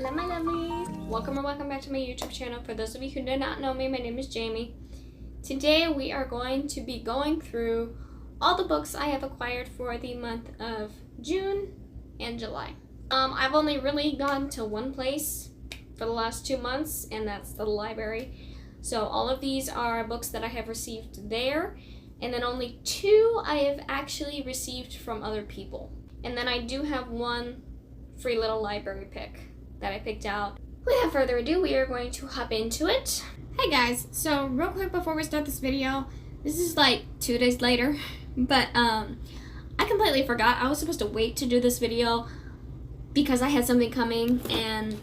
Hola my lovelies! Welcome back to my YouTube channel. For those of you who do not know me, my name is Jamie. Today we are going to be going through all the books I have acquired for the month of June and July. I've only really gone to one place for the last 2 months, and that's the library. So all of these are books that I have received there, and then only 2 I have actually received from other people. And then I do have one free little library pick that I picked out. Without further ado, we are going to hop into it. Hey guys, so real quick before we start this video, this is like 2 days later, but I completely forgot. I was supposed to wait to do this video because I had something coming and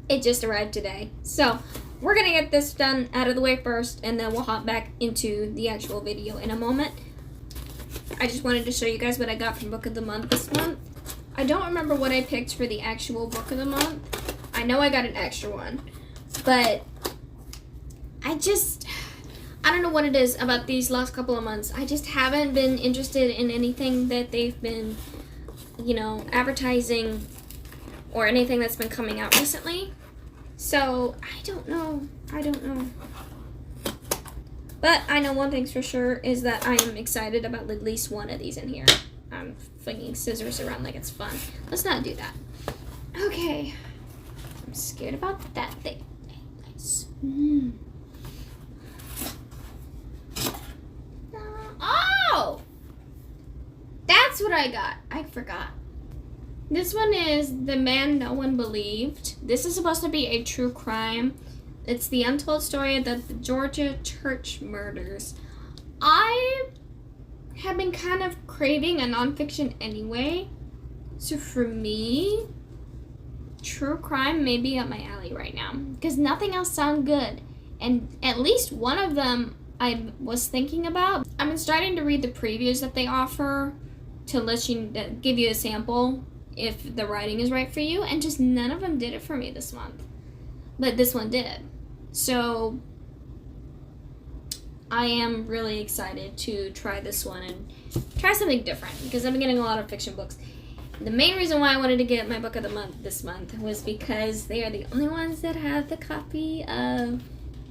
it just arrived today. So we're gonna get this done out of the way first, and then we'll hop back into the actual video in a moment. I just wanted to show you guys what I got from Book of the Month this month. I don't remember what I picked for the actual Book of the Month. I know I got an extra one, but I don't know what it is about these last couple of months. I just haven't been interested in anything that they've been, advertising or anything that's been coming out recently. So, I don't know. But I know one thing's for sure is that I am excited about at least one of these in here. I'm flinging scissors around like it's fun. Let's not do that. Okay. I'm scared about that thing. Nice. Oh! That's what I got. I forgot. This one is The Man No One Believed. This is supposed to be a true crime. It's the untold story of the Georgia church murders. I have been kind of craving a nonfiction anyway. So for me, true crime may be up my alley right now, because nothing else sounds good. And at least one of them I was thinking about. I've been starting to read the previews that they offer to give you a sample if the writing is right for you, and just none of them did it for me this month. But this one did. So I am really excited to try this one and try something different, because I've been getting a lot of fiction books. The main reason why I wanted to get my Book of the Month this month was because they are the only ones that have the copy of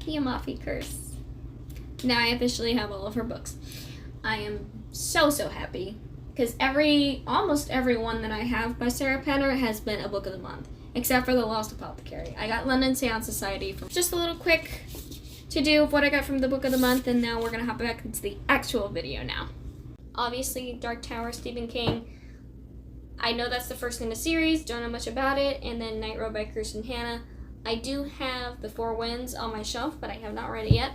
the Amalfi Curse. Now I officially have all of her books. I am so happy, because almost every one that I have by Sarah Penner has been a Book of the Month, except for The Lost Apothecary. I got London Seance Society from just a little quick to-do of what I got from the Book of the Month, and now we're going to hop back into the actual video now. Obviously, Dark Tower, Stephen King. I know that's the first in the series, don't know much about it, and then Night Road by Kirsten Hanna. I do have The Four Winds on my shelf, but I have not read it yet,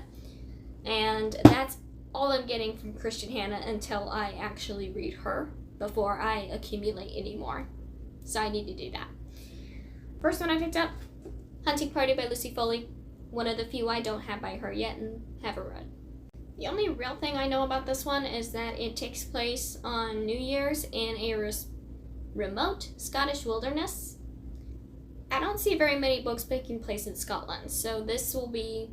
and that's all I'm getting from Kirsten Hanna until I actually read her before I accumulate any more. So I need to do that. First one I picked up, Hunting Party by Lucy Foley. One of the few I don't have by her yet and haven't read. The only real thing I know about this one is that it takes place on New Year's in a remote Scottish wilderness. I don't see very many books taking place in Scotland, so this will be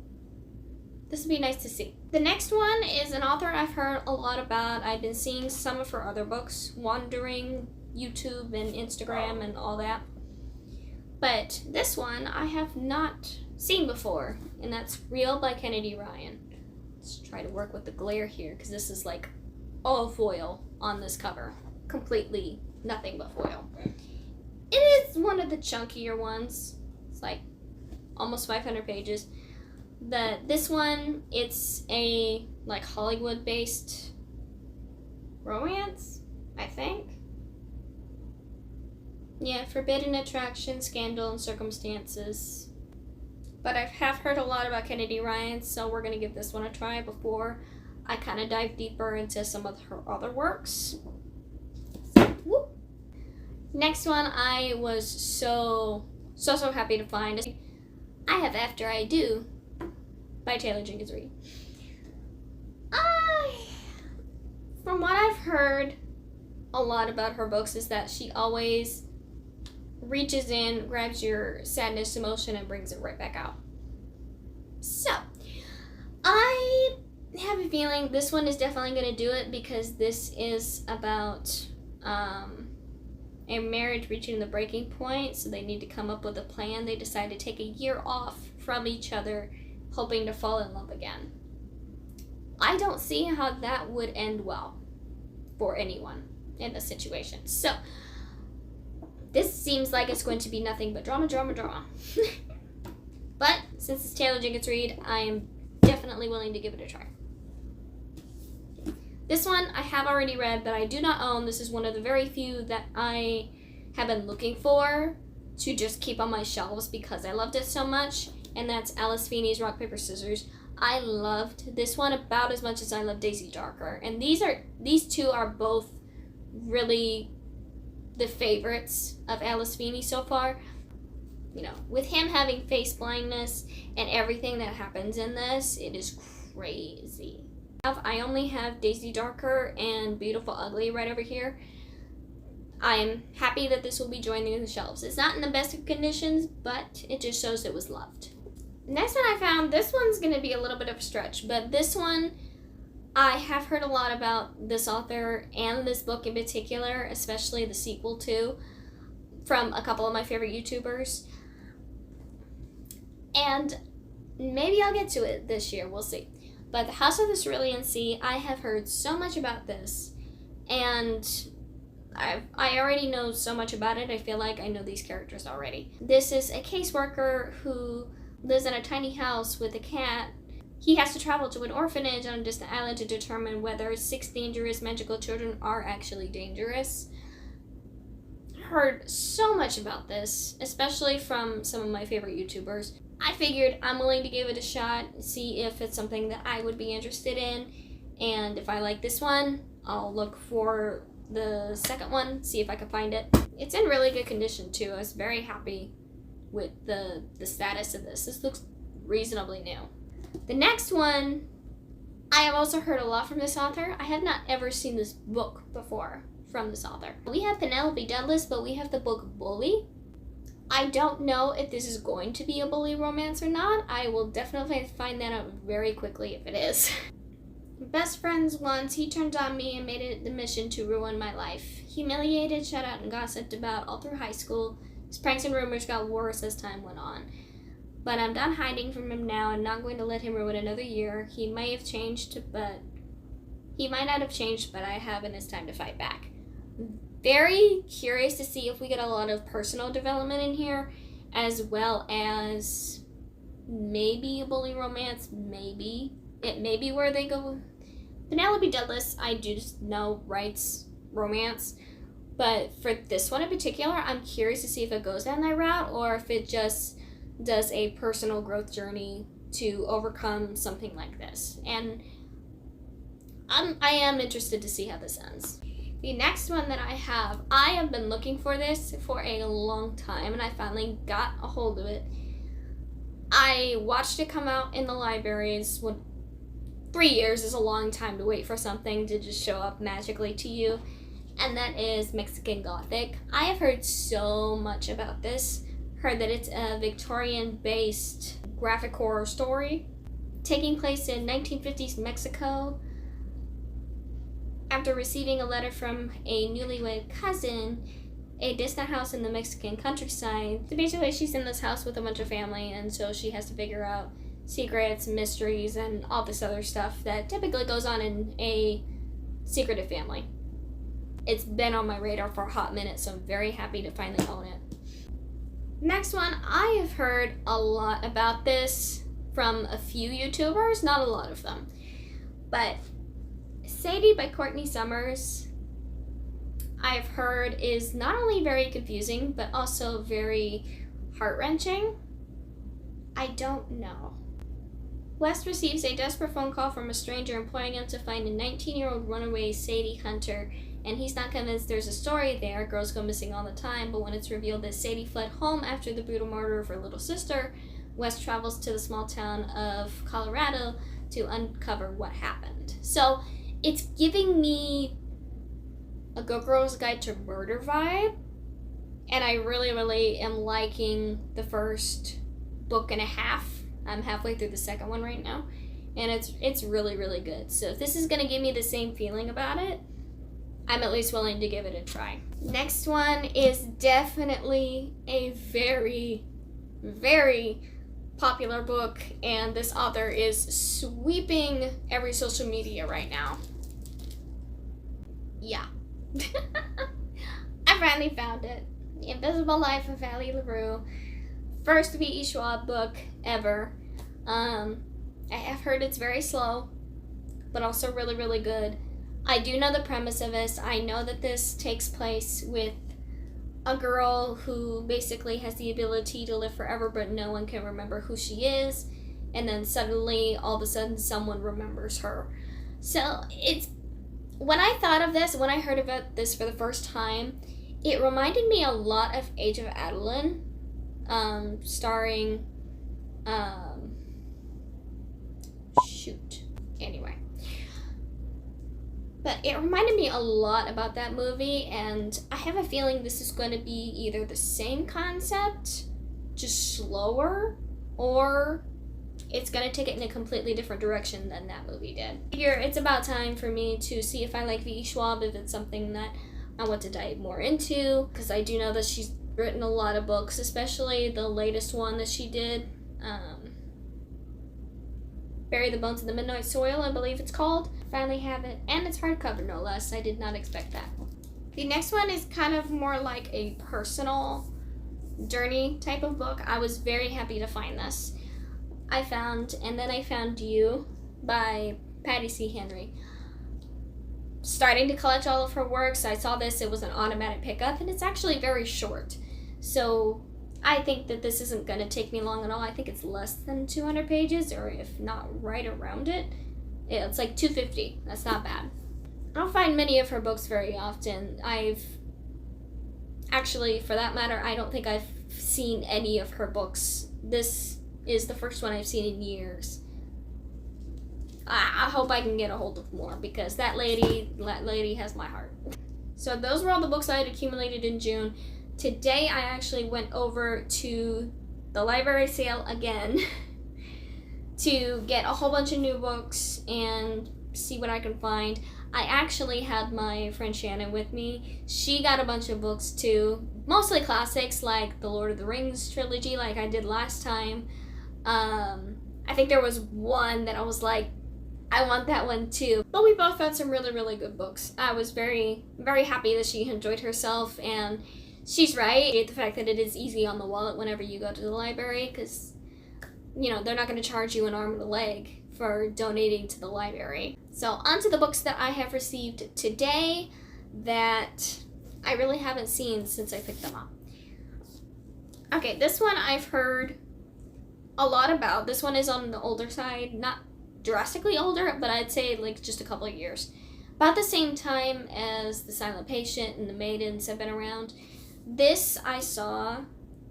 nice to see. The next one is an author I've heard a lot about. I've been seeing some of her other books wandering YouTube and Instagram and all that. But this one I have not seen before, and that's Real by Kennedy Ryan. Let's try to work with the glare here, because this is like all foil on this cover. Completely nothing but foil. It is one of the chunkier ones. It's like almost 500 pages. This one, it's a like Hollywood-based romance, I think. Yeah, forbidden attraction, scandal, and circumstances. But I have heard a lot about Kennedy Ryan, so we're going to give this one a try before I kind of dive deeper into some of her other works. Whoop. Next one I was so happy to find. I have After I Do by Taylor Jenkins Reid. From what I've heard a lot about her books is that she always reaches in, grabs your sadness emotion, and brings it right back out. So, I have a feeling this one is definitely going to do it, because this is about a marriage reaching the breaking point, so they need to come up with a plan. They decide to take a year off from each other, hoping to fall in love again. I don't see how that would end well for anyone in this situation. So, this seems like it's going to be nothing but drama, drama, drama. But, since it's Taylor Jenkins Reid, I am definitely willing to give it a try. This one I have already read, but I do not own. This is one of the very few that I have been looking for to just keep on my shelves because I loved it so much, and that's Alice Feeney's Rock, Paper, Scissors. I loved this one about as much as I love Daisy Darker, and these two are both really the favorites of Alice Feeney so far. You know, with him having face blindness and everything that happens in this, it is crazy. I only have Daisy Darker and Beautiful Ugly right over here. I'm happy that this will be joining the shelves. It's not in the best of conditions, but it just shows it was loved. Next one I found, this one's going to be a little bit of a stretch, but this one, I have heard a lot about this author and this book in particular, especially the sequel too, from a couple of my favorite YouTubers. And maybe I'll get to it this year, we'll see. But The House of the Cerillian Sea, I have heard so much about this, and I already know so much about it. I feel like I know these characters already. This is a caseworker who lives in a tiny house with a cat. He has to travel to an orphanage on a distant island to determine whether 6 dangerous magical children are actually dangerous. Heard so much about this, especially from some of my favorite YouTubers. I figured I'm willing to give it a shot, see if it's something that I would be interested in, and if I like this one, I'll look for the second one, see if I can find it. It's in really good condition too. I was very happy with the status of this. This looks reasonably new. The next one, I have also heard a lot from this author. I have not ever seen this book before from this author. We have Penelope Douglas, but we have the book Bully. I don't know if this is going to be a bully romance or not. I will definitely find that out very quickly if it is. Best friends once, he turned on me and made it the mission to ruin my life. Humiliated, shut out, and gossiped about all through high school. His pranks and rumors got worse as time went on. But I'm done hiding from him now and not going to let him ruin another year. He might have changed, but he might not have changed, but I have, and it's time to fight back. Very curious to see if we get a lot of personal development in here, as well as maybe a bully romance, maybe. It may be where they go. Penelope Douglas, I do just know writes romance, but for this one in particular, I'm curious to see if it goes down that route or if it just does a personal growth journey to overcome something like this. And I am interested to see how this ends. The next one that I have been looking for this for a long time, and I finally got a hold of it. I watched it come out in the libraries. 3 years is a long time to wait for something to just show up magically to you, and that is Mexican Gothic. I have heard so much about this. Heard that it's a Victorian-based graphic horror story taking place in 1950s Mexico. After receiving a letter from a newlywed cousin, a distant house in the Mexican countryside. So basically she's in this house with a bunch of family, and so she has to figure out secrets, mysteries, and all this other stuff that typically goes on in a secretive family. It's been on my radar for a hot minute, so I'm very happy to finally own it. Next one, I have heard a lot about this from a few YouTubers, not a lot of them, but Sadie by Courtney Summers, I've heard is not only very confusing, but also very heart-wrenching. I don't know. West receives a desperate phone call from a stranger imploring him to find a 19-year-old runaway Sadie Hunter, and he's not convinced there's a story there. Girls go missing all the time, but when it's revealed that Sadie fled home after the brutal murder of her little sister, West travels to the small town of Colorado to uncover what happened. So it's giving me a Good Girl's Guide to Murder vibe, and I really, really am liking the first book and a half. I'm halfway through the second one right now, and it's really, really good. So if this is going to give me the same feeling about it, I'm at least willing to give it a try. Next one is definitely a very, very popular book, and this author is sweeping every social media right now. Yeah. I finally found it. The Invisible Life of Valley LaRue. First E Schwab book ever. I have heard it's very slow, but also really, really good. I do know the premise of this. I know that this takes place with a girl who basically has the ability to live forever, but no one can remember who she is. And then suddenly, all of a sudden, someone remembers her. So it's, when I thought of this, when I heard about this for the first time, it reminded me a lot of Age of Adeline, starring, anyway. But it reminded me a lot about that movie, and I have a feeling this is going to be either the same concept, just slower, or it's going to take it in a completely different direction than that movie did. I figure it's about time for me to see if I like E Schwab, if it's something that I want to dive more into, because I do know that she's written a lot of books, especially the latest one that she did, Bury the Bones in the Midnight Soil, I believe it's called. Finally have it, and it's hardcover no less. I did not expect that. The next one is kind of more like a personal journey type of book. I was very happy to find this. I found And Then I Found You by Patty C. Henry. Starting to collect all of her works, I saw this, it was an automatic pickup, and it's actually very short. So I think that this isn't going to take me long at all. I think it's less than 200 pages, or if not right around it. Yeah, it's like 250. That's not bad. I don't find many of her books very often. Actually, for that matter, I don't think I've seen any of her books. This is the first one I've seen in years. I hope I can get a hold of more, because that lady has my heart. So those were all the books I had accumulated in June. Today I actually went over to the library sale again to get a whole bunch of new books and see what I can find. I actually had my friend Shannon with me. She got a bunch of books too, mostly classics like the Lord of the Rings trilogy like I did last time. I think there was one that I was like, I want that one too. But we both found some really, really good books. I was very, very happy that she enjoyed herself, and she's right. The fact that it is easy on the wallet whenever you go to the library, because, you know, they're not going to charge you an arm and a leg for donating to the library. So on to the books that I have received today that I really haven't seen since I picked them up. Okay, this one I've heard a lot about. This one is on the older side, not drastically older, but I'd say like just a couple of years. About the same time as The Silent Patient and The Maidens have been around. This I saw,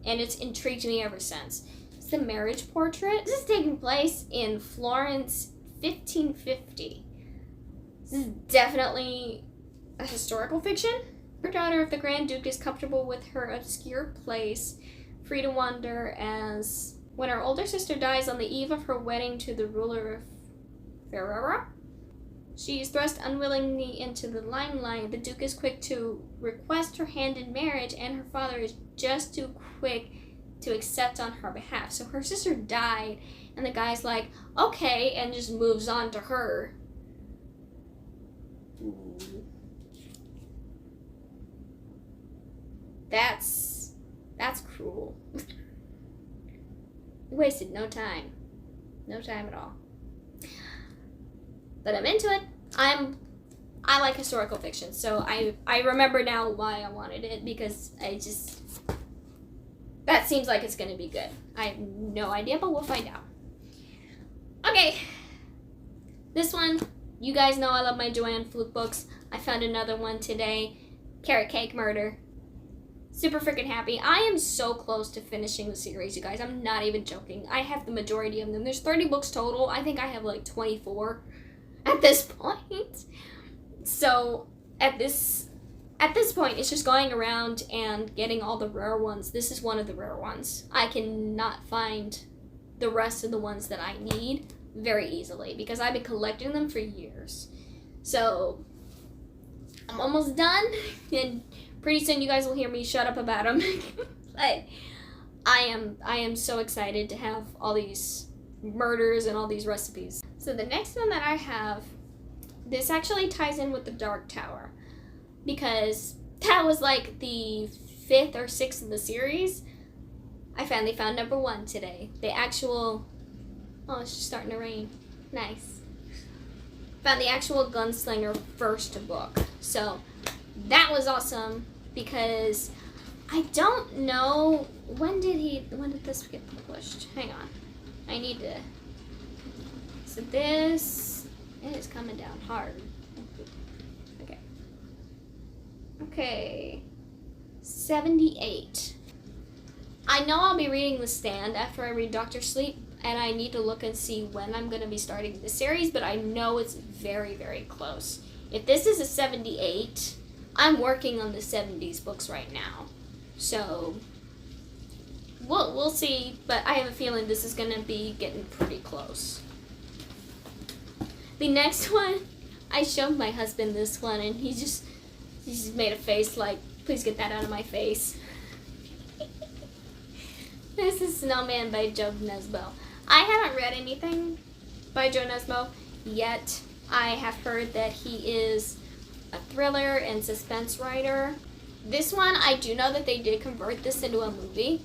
and it's intrigued me ever since. It's The Marriage Portrait. This is taking place in Florence, 1550. This is definitely a historical fiction. Her daughter of the Grand Duke is comfortable with her obscure place, free to wander as when her older sister dies on the eve of her wedding to the ruler of Ferrara. She is thrust unwillingly into the limelight. The Duke is quick to request her hand in marriage, and her father is just too quick to accept on her behalf. So her sister died, and the guy's like, okay, and just moves on to her. Ooh. That's cruel. We wasted no time. No time at all. But I'm into it. I like historical fiction, so I remember now why I wanted it, because that seems like it's gonna be good. I have no idea, but we'll find out. Okay, this one, you guys know I love my Joanne Fluke books. I found another one today, Carrot Cake Murder. Super freaking happy. I am so close to finishing the series, you guys. I'm not even joking. I have the majority of them. There's 30 books total. I think I have like 24 at this point. So at this point, it's just going around and getting all the rare ones. This is one of the rare ones. I cannot find the rest of the ones that I need very easily, because I've been collecting them for years. So I'm almost done, and pretty soon you guys will hear me shut up about them. But I am so excited to have all these murders and all these recipes. So the next one that I have, this actually ties in with the Dark Tower, because that was like the 5th or 6th in the series. I finally found number 1 today. The actual, oh, it's just starting to rain. Nice. Found the actual Gunslinger first book. So that was awesome, because I don't know, when did this get published? Hang on. I need to, so this, it is coming down hard. Okay. 78. I know I'll be reading The Stand after I read Dr. Sleep, and I need to look and see when I'm going to be starting the series, but I know it's very, very close. If this is a 78, I'm working on the 70s books right now. So, we'll see, but I have a feeling this is going to be getting pretty close. The next one, I showed my husband this one, and he just made a face like, please get that out of my face. This is Snowman by Joe Nesbo. I haven't read anything by Joe Nesbo yet. I have heard that he is a thriller and suspense writer. This one, I do know that they did convert this into a movie.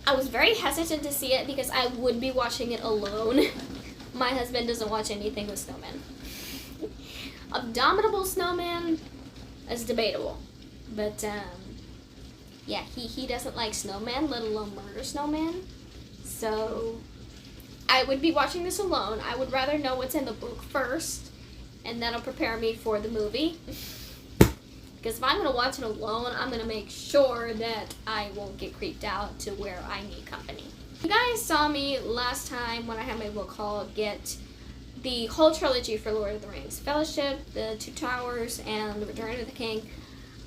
I was very hesitant to see it because I would be watching it alone. My husband doesn't watch anything with snowmen. Abominable Snowman is debatable, but yeah, he doesn't like snowmen, let alone murder snowmen. So I would be watching this alone. I would rather know what's in the book first, and that'll prepare me for the movie. Because if I'm going to watch it alone, I'm going to make sure that I won't get creeped out to where I need company. You guys saw me last time when I had my book haul get the whole trilogy for Lord of the Rings. Fellowship, The Two Towers, and The Return of the King.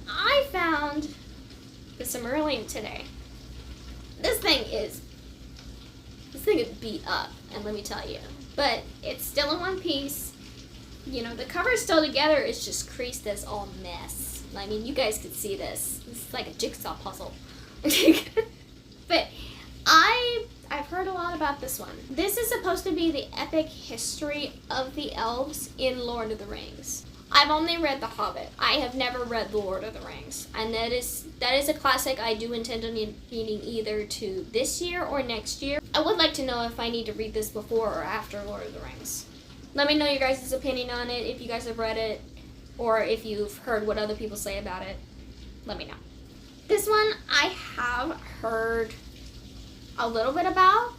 I found the Cerillian today. This thing is beat up, and let me tell you. But it's still in one piece. You know, the cover's still together, it's just creased as all mess. I mean, you guys could see this. This is like a jigsaw puzzle. But I've heard a lot about this one. This is supposed to be the epic history of the elves in Lord of the Rings. I've only read The Hobbit. I have never read The Lord of the Rings. And that is a classic I do intend on reading either to this year or next year. I would like to know if I need to read this before or after Lord of the Rings. Let me know your guys' opinion on it, if you guys have read it, or if you've heard what other people say about it. Let me know. This one I have heard a little bit about.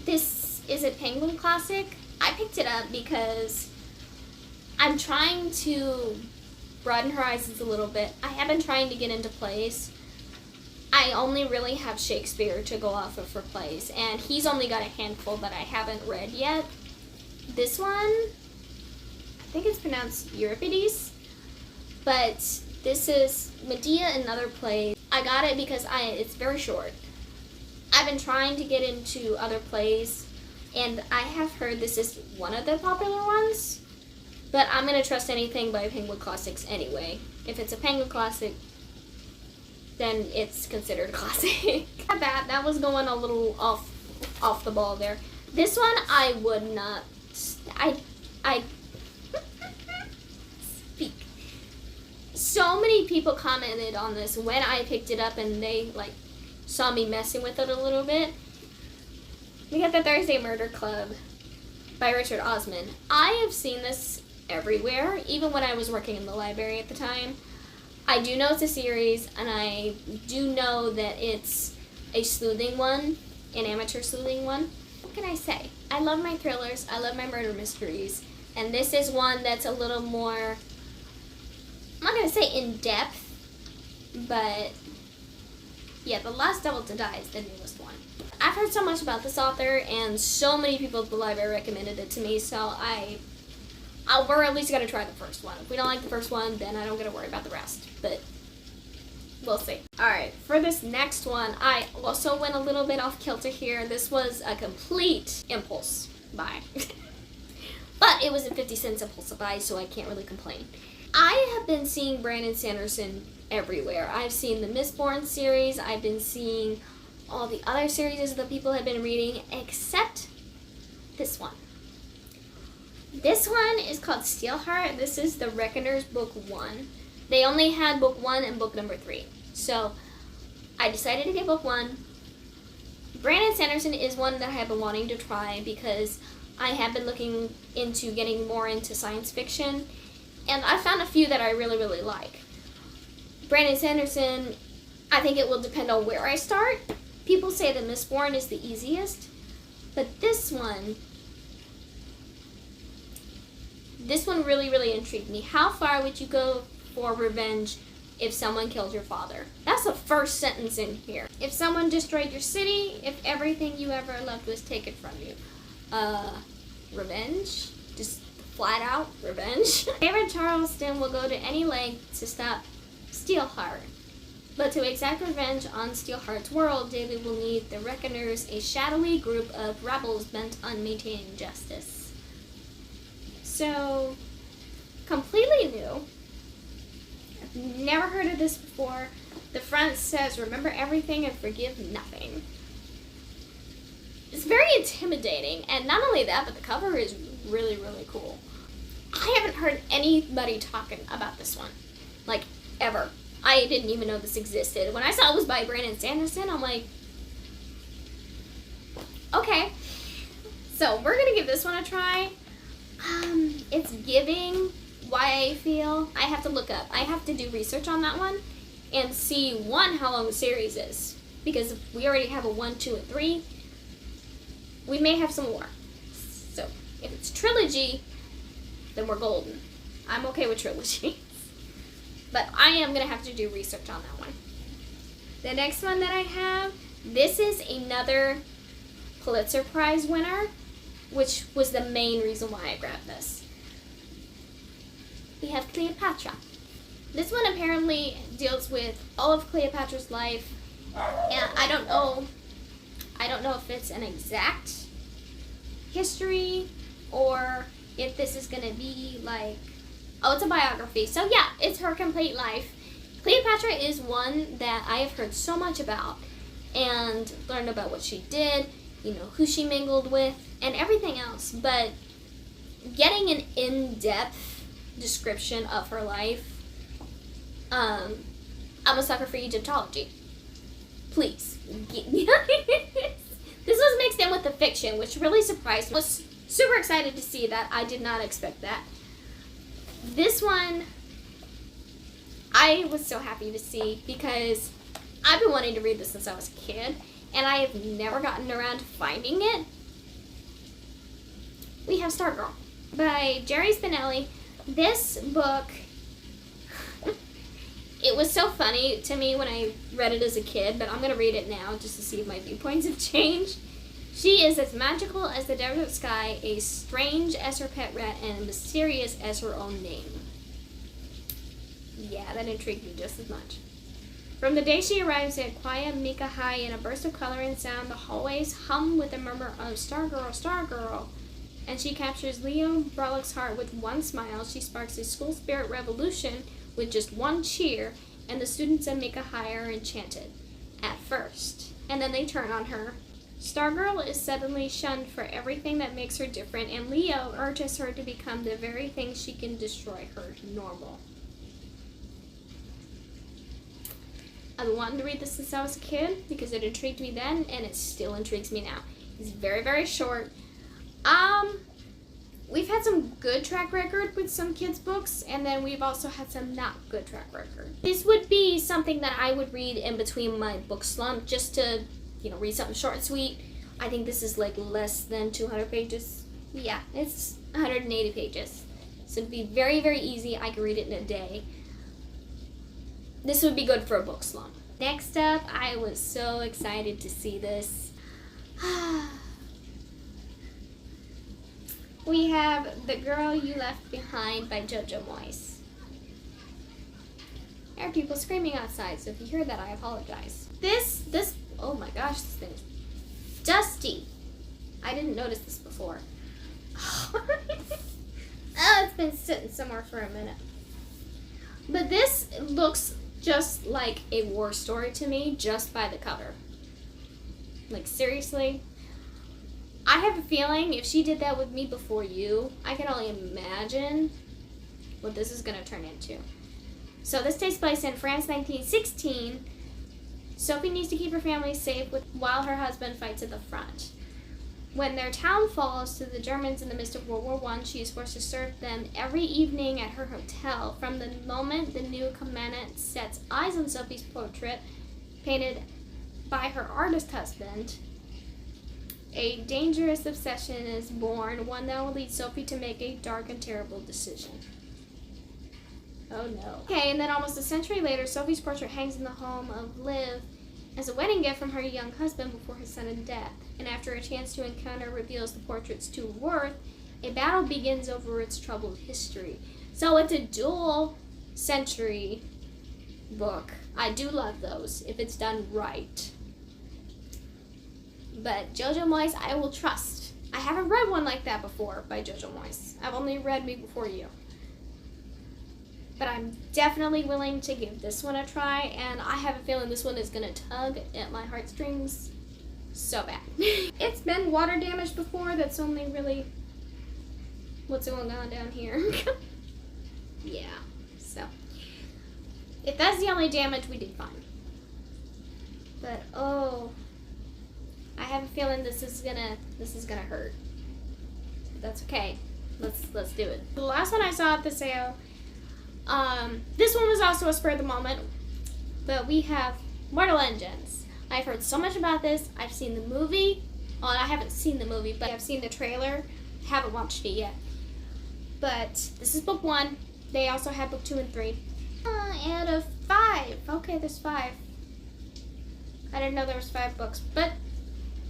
This is a Penguin classic. I picked it up because I'm trying to broaden horizons a little bit. I have been trying to get into plays. I only really have Shakespeare to go off of for plays, and he's only got a handful that I haven't read yet. This one, I think it's pronounced Uripides, but this is Medea and Other Plays. I got it because it's very short. I've been trying to get into other plays, and I have heard this is one of the popular ones, but I'm going to trust anything by Penguin Classics anyway. If it's a Penguin Classic, then it's considered a classic. That was going a little off the ball there. This one I would not. I speak. So many people commented on this when I picked it up, and they like saw me messing with it a little bit. We got The Thursday Murder Club by Richard Osman. I have seen this everywhere, even when I was working in the library at the time. I do know it's a series, and I do know that it's a sleuthing one, an amateur sleuthing one. What can I say? I love my thrillers, I love my murder mysteries, and this is one that's a little more, I'm not going to say in-depth, but yeah, The Last Devil to Die is the newest one. I've heard so much about this author, and so many people at the library recommended it to me, so we're at least going to try the first one. If we don't like the first one, then I don't got to worry about the rest. But we'll see. Alright, for this next one, I also went a little bit off kilter here. This was a complete impulse buy. But it was a 50-cent impulsive buy, so I can't really complain. I have been seeing Brandon Sanderson everywhere. I've seen the Mistborn series. I've been seeing all the other series that people have been reading, except this one. This one is called Steelheart. This is the Reckoners book 1. They only had book 1 and book number 3. So I decided to get book 1. Brandon Sanderson is one that I have been wanting to try because I have been looking into getting more into science fiction, and I found a few that I really, really like. Brandon Sanderson, I think it will depend on where I start. People say that Mistborn is the easiest, but this one really, really intrigued me. How far would you go for revenge if someone killed your father? That's the first sentence in here. If someone destroyed your city, if everything you ever loved was taken from you. Revenge? Just flat out revenge. David Charleston will go to any length to stop Steelheart. But to exact revenge on Steelheart's world, David will need the Reckoners, a shadowy group of rebels bent on maintaining justice. So, completely new. I've never heard of this before. The front says, remember everything and forgive nothing. It's very intimidating, and not only that, but the cover is really, really cool. I haven't heard anybody talking about this one, like, ever. I didn't even know this existed. When I saw it was by Brandon Sanderson, I'm like, okay. So we're gonna give this one a try. It's giving YA feel. I have to look up. I have to do research on that one and see, one, how long the series is. Because if we already have a 1, 2, and 3, we may have some more. So if it's trilogy, then we're golden. I'm okay with trilogy. But I am going to have to do research on that one. The next one that I have, this is another Pulitzer Prize winner, which was the main reason why I grabbed this. We have Cleopatra. This one apparently deals with all of Cleopatra's life, and I don't know if it's an exact history or if this is going to be like, oh, it's a biography. So yeah, it's her complete life. Cleopatra is one that I have heard so much about and learned about what she did, you know, who she mingled with, and everything else. But getting an in-depth description of her life, I'm a sucker for Egyptology. Please. This was mixed in with the fiction, which really surprised me. I was super excited to see that. I did not expect that. This one, I was so happy to see because I've been wanting to read this since I was a kid, and I have never gotten around to finding it. We have Stargirl by Jerry Spinelli. This book, it was so funny to me when I read it as a kid, but I'm going to read it now just to see if my viewpoints have changed. She is as magical as the desert sky, as strange as her pet rat, and mysterious as her own name. Yeah, that intrigued me just as much. From the day she arrives at Quiet Mika High in a burst of color and sound, the hallways hum with the murmur of Stargirl, Stargirl. And she captures Leo Brolick's heart with one smile. She sparks a school spirit revolution with just one cheer, and the students at Mika High are enchanted. At first. And then they turn on her. Stargirl is suddenly shunned for everything that makes her different, and Leo urges her to become the very thing she can destroy her normal. I've been wanting to read this since I was a kid because it intrigued me then, and it still intrigues me now. It's very, very short. We've had some good track record with some kids' books, and then we've also had some not good track record. This would be something that I would read in between my book slump just to, you know, read something short and sweet. I think this is like less than 200 pages. Yeah, it's 180 pages. So it'd be very, very easy. I could read it in a day. This would be good for a book slump. Next up, I was so excited to see this. We have The Girl You Left Behind by Jojo Moyes. There are people screaming outside, so if you hear that, I apologize. This, oh my gosh, this thing is dusty. I didn't notice this before. it's been sitting somewhere for a minute. But this looks just like a war story to me, just by the cover. Like, seriously. I have a feeling if she did that with Me Before You, I can only imagine what this is going to turn into. So this takes place in France, 1916. Sophie needs to keep her family safe while her husband fights at the front. When their town falls to the Germans in the midst of World War I, she is forced to serve them every evening at her hotel. From the moment the new commandant sets eyes on Sophie's portrait, painted by her artist husband, a dangerous obsession is born, one that will lead Sophie to make a dark and terrible decision. Oh no. Okay, and then almost a century later, Sophie's portrait hangs in the home of Liv as a wedding gift from her young husband before his sudden death. And after a chance to encounter reveals the portrait's true worth, a battle begins over its troubled history. So it's a dual century book. I do love those, if it's done right. But Jojo Moyes, I will trust. I haven't read one like that before by Jojo Moyes. I've only read Me Before You. But I'm definitely willing to give this one a try, and I have a feeling this one is going to tug at my heartstrings so bad. It's been water damaged before. That's only really what's going on down here. Yeah, so if that's the only damage, we did fine. But oh, I have a feeling this is gonna hurt. But that's okay. Let's do it. The last one I saw at the sale. This one was also a spur of the moment, but we have Mortal Engines. I've heard so much about this. I've seen the movie. Well, I haven't seen the movie, but I've seen the trailer. Haven't watched it yet. But this is book 1. They also have book 2 and 3. Out of 5. Okay, there's 5. I didn't know there was 5 books, but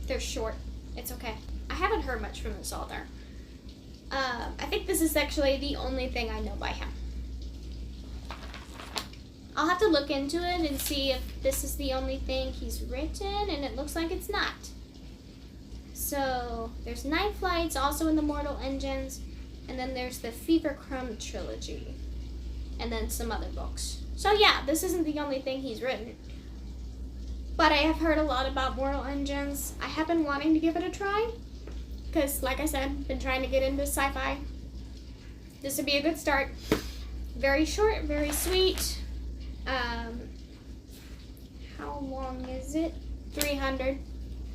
they're short. It's okay. I haven't heard much from this author. I think this is actually the only thing I know by him. I'll have to look into it and see if this is the only thing he's written, and it looks like it's not. So, there's Night Flights, also in the Mortal Engines, and then there's the Fever Crumb trilogy, and then some other books. So yeah, this isn't the only thing he's written. But I have heard a lot about Mortal Engines. I have been wanting to give it a try, because like I said, I've been trying to get into sci-fi. This would be a good start. Very short, very sweet. How long is it? 300.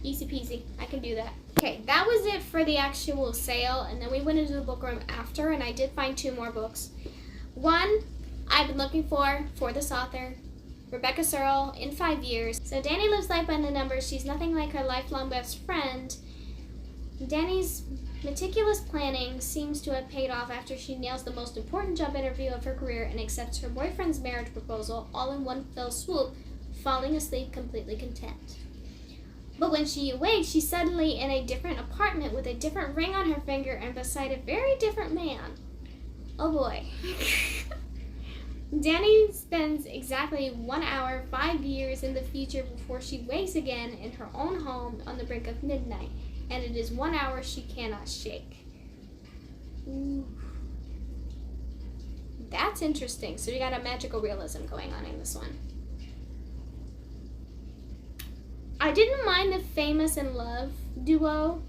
Easy peasy. I can do that. Okay, that was it for the actual sale, and then we went into the book room after, and I did find 2 more books. One I've been looking for this author, Rebecca Searle, in 5 years. So Danny lives life by the numbers. She's nothing like her lifelong best friend. Danny's meticulous planning seems to have paid off after she nails the most important job interview of her career and accepts her boyfriend's marriage proposal all in one fell swoop, falling asleep completely content. But when she awakes, she's suddenly in a different apartment with a different ring on her finger and beside a very different man. Oh boy. Danny spends exactly 1 hour, 5 years in the future before she wakes again in her own home on the brink of midnight. And it is 1 hour she cannot shake. Ooh. That's interesting. So you got a magical realism going on in this one. I didn't mind the Famous in Love duo,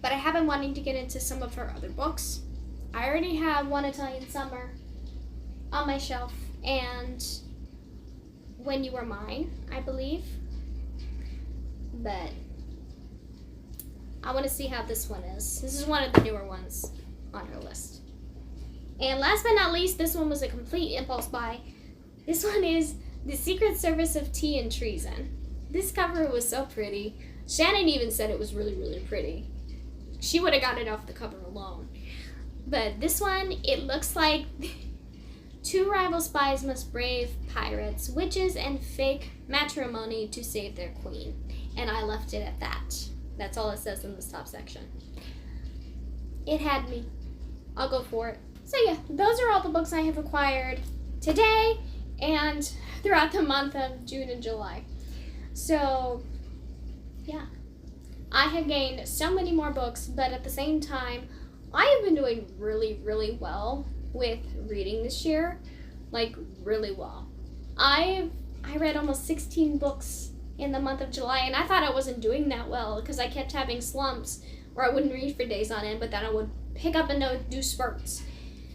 but I have been wanting to get into some of her other books. I already have One Italian Summer on my shelf, and When You Were Mine, I believe. But I want to see how this one is. This is one of the newer ones on her list. And last but not least, this one was a complete impulse buy. This one is The Secret Service of Tea and Treason. This cover was so pretty. Shannon even said it was really, really pretty. She would have got it off the cover alone. But this one, it looks like 2 rival spies must brave pirates, witches, and fake matrimony to save their queen. And I left it at that. That's all it says in this top section. It had me. I'll go for it. So yeah, those are all the books I have acquired today and throughout the month of June and July. So yeah, I have gained so many more books, but at the same time, I have been doing really, really well with reading this year. Like, really well. I read almost 16 books in the month of July, and I thought I wasn't doing that well because I kept having slumps where I wouldn't read for days on end, but then I would pick up and do spurts.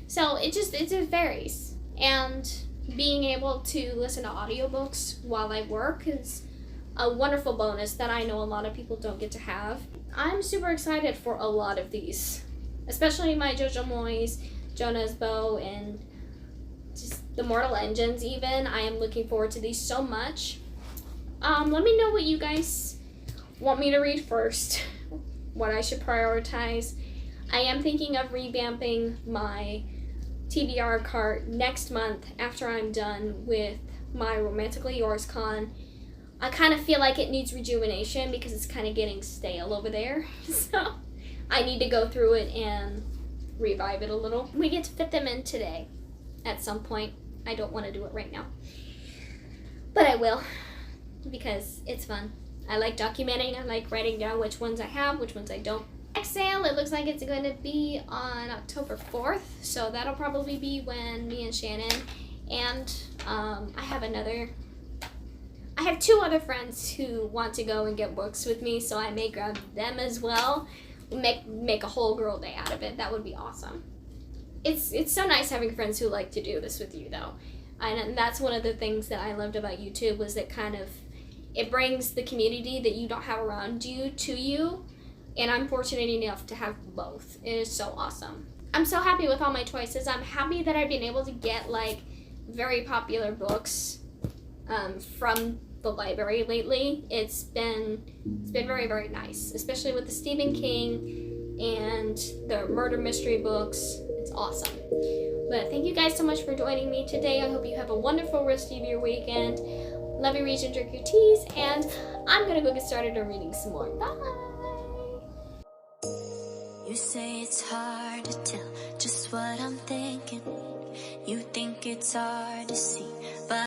So it just varies. And being able to listen to audiobooks while I work is a wonderful bonus that I know a lot of people don't get to have. I'm super excited for a lot of these, especially my Jojo Moyes, Jonah's Bow, and just the Mortal Engines even. I am looking forward to these so much. Let me know what you guys want me to read first, what I should prioritize. I am thinking of revamping my TBR cart next month after I'm done with my Romantically Yours con. I kind of feel like it needs rejuvenation because it's kind of getting stale over there. So I need to go through it and revive it a little. We get to fit them in today at some point. I don't want to do it right now, but I will because it's fun. I like documenting. I like writing down which ones I have, which ones I don't. Next sale, it looks like it's going to be on October 4th, so that'll probably be when me and Shannon and I have two other friends who want to go and get books with me, so I may grab them as well. Make a whole girl day out of it. That would be awesome. It's so nice having friends who like to do this with you, though. And that's one of the things that I loved about YouTube was that it brings the community that you don't have around you to you. And I'm fortunate enough to have both. It is so awesome. I'm so happy with all my choices. I'm happy that I've been able to get like very popular books from the library lately. It's been very, very nice, especially with the Stephen King and the murder mystery books. It's awesome. But thank you guys so much for joining me today. I hope you have a wonderful rest of your weekend. Love you, reach and drink your teas, and I'm gonna go get started on reading some more. Bye. You say it's hard to tell just what I'm thinking. You think it's hard to see, but